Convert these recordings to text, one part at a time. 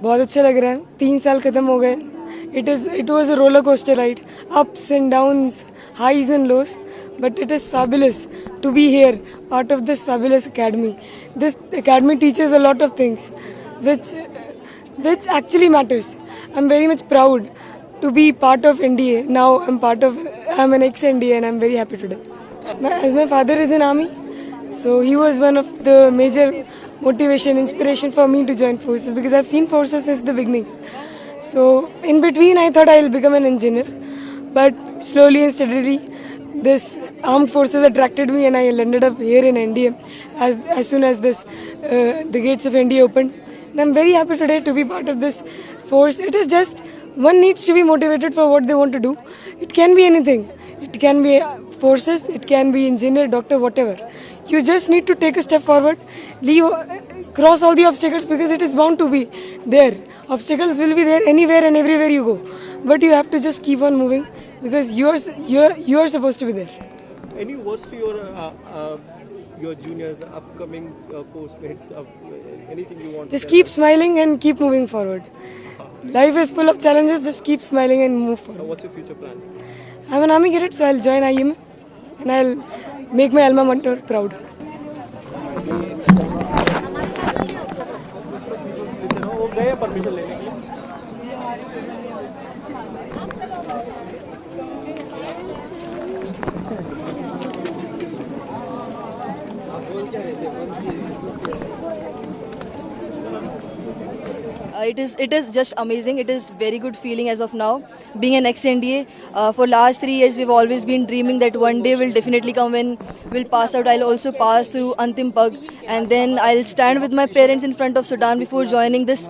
बहुत अच्छा लग रहा है. 3 साल खत्म हो गए. It was a roller coaster ride, ups and downs, highs and lows, but it is fabulous to be here, part of this fabulous academy. This academy teaches a lot of things, which actually matters. I'm very much proud to be part of NDA. Now I'm an ex-NDA and I'm very happy today. As my father is in army, so he was one of the major motivation, inspiration for me to join forces because I've seen forces since the beginning. So in between, I thought I'll become an engineer, but slowly and steadily, this armed forces attracted me, and I ended up here in NDA as soon as the gates of NDA opened. And I'm very happy today to be part of this force. It is just one needs to be motivated for what they want to do. It can be anything. It can be forces. It can be engineer, doctor, whatever. You just need to take a step forward, cross all the obstacles because it is bound to be there. Obstacles will be there anywhere and everywhere you go, but you have to just keep on moving because you're supposed to be there. Any words to your juniors, the upcoming postmates, anything you want? Just keep smiling and keep moving forward. Life is full of challenges. Just keep smiling and move forward. What's your future plan? I'm an army cadet, so I'll join IMA and I'll make my alma mater proud. वो गए permission लेने के लिए. It is just amazing. It is very good feeling as of now. Being an ex-NDA, for last 3 years we've always been dreaming that one day will definitely come when we'll pass out. I'll also pass through Antim Pag, and then I'll stand with my parents in front of Sudan before joining this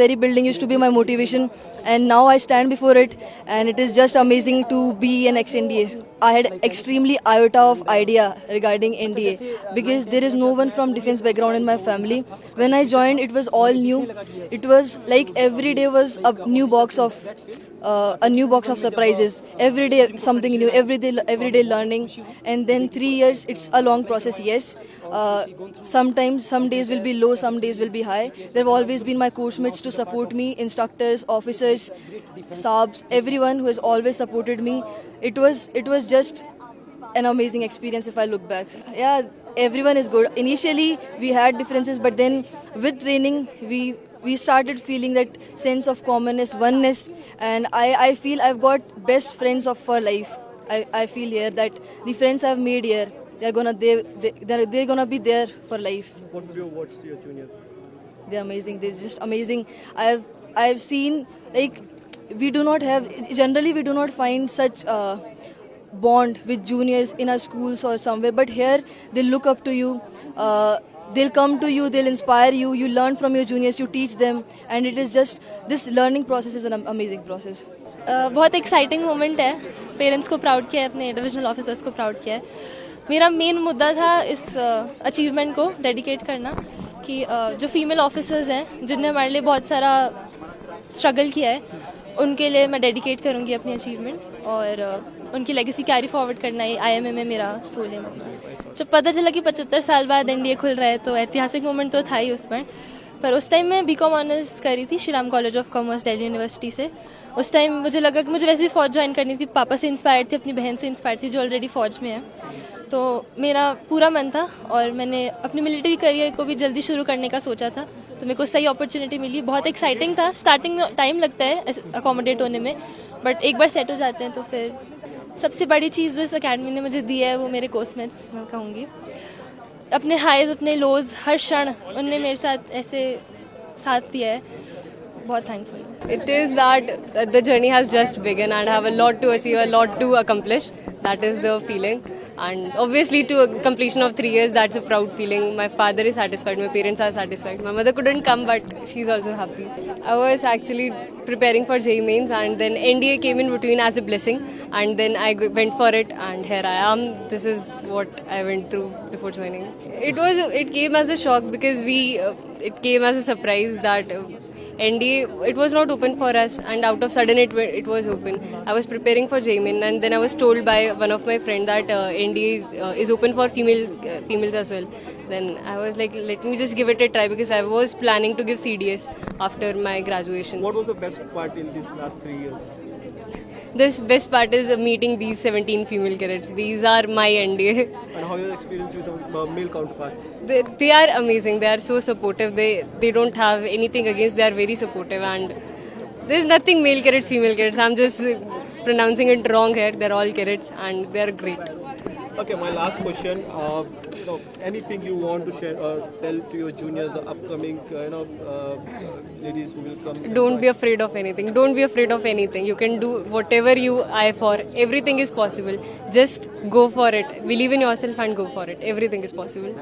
very building. Used to be my motivation, and now I stand before it, and it is just amazing to be an ex-NDA. I had extremely iota of idea regarding NDA because there is no one from defense background in my family. When I joined, it was all new. It was like every day was a new box of surprises. Every day something new. Every day learning. And then 3 years, it's a long process. Yes. Sometimes some days will be low, some days will be high. There have always been my course mates to support me, instructors, officers, sabs, everyone who has always supported me. It was just an amazing experience if I look back. Yeah, everyone is good. Initially we had differences, but then with training we started feeling that sense of commonness, oneness, and I feel I've got best friends for life. I feel here that the friends I've made here, they're gonna be there for life. What would your words to your juniors? They're amazing. They're just amazing. I've seen, like, we do not find such bond with juniors in our schools or somewhere, but here they look up to you. They'll come to you, they'll inspire you, you learn from your juniors, you teach them, and it is just, this learning process is an amazing process. बहुत exciting moment है. Parents को proud किया है, अपने divisional officers को proud किया है. मेरा मेन मुद्दा था इस अचीवमेंट को डेडिकेट करना कि जो फीमेल ऑफिसर्स हैं जिनने हमारे लिए बहुत सारा स्ट्रगल किया है, उनके लिए मैं डेडिकेट करूँगी अपनी अचीवमेंट और उनकी लेगेसी कैरी फॉरवर्ड करना ही IMA में मेरा सोल एम होगा. जब पता चला कि 75 साल बाद NDA खुल रहा है तो ऐतिहासिक मोमेंट तो था ही उस पर उस टाइम मैं BCom ऑनर्स करी थी Shri Ram college of commerce Delhi university से. उस टाइम मुझे लगा कि मुझे वैसे भी फ़ौज ज्वाइन करनी थी. पापा से इंस्पायर्ड थी, अपनी बहन से इंस्पायर्ड थी जो ऑलरेडी फ़ौज में है. तो मेरा पूरा मन था और मैंने अपनी मिलिट्री करियर को भी जल्दी शुरू करने का सोचा था. तो मेरे को सही अपॉर्चुनिटी मिली. बहुत एक्साइटिंग था. स्टार्टिंग में टाइम लगता है अकोमोडेट होने में, बट एक बार सेट हो जाते हैं तो फिर सबसे बड़ी चीज़ जो इस अकेडमी ने मुझे दी है वो मेरे कोर्समेट्स मैं कहूँगी. अपने हाईज अपने लोज हर क्षण उनने मेरे साथ ऐसे साथ दिया है. बहुत thankful. It is that the journey has just begun and I have a lot to achieve, a lot to accomplish. That is the feeling. And obviously to a completion of 3 years, that's a proud feeling. My father is satisfied, my parents are satisfied. My mother couldn't come, but she's also happy. I was actually preparing for JEE Mains and then NDA came in between as a blessing. And then I went for it and here I am. This is what I went through before joining. It came as a shock because it came as a surprise that NDA, it was not open for us and out of sudden it was open. I was preparing for JEE Main and then I was told by one of my friend that NDA is open for females as well. Then I was like, let me just give it a try because I was planning to give CDS after my graduation. What was the best part in these last 3 years? This best part is meeting these 17 female cadets. These are my NDA. And how your experience with the male counterparts? They are amazing. They are so supportive. They don't have anything against. They are very supportive, and there's nothing male cadets, female cadets. I'm just pronouncing it wrong here. They're all cadets, and they're great. Okay, my last question. Anything you want to share or tell to your juniors, the upcoming, ladies who will come? Don't be afraid of anything. Don't be afraid of anything. You can do whatever you eye for. Everything is possible. Just go for it. Believe in yourself and go for it. Everything is possible.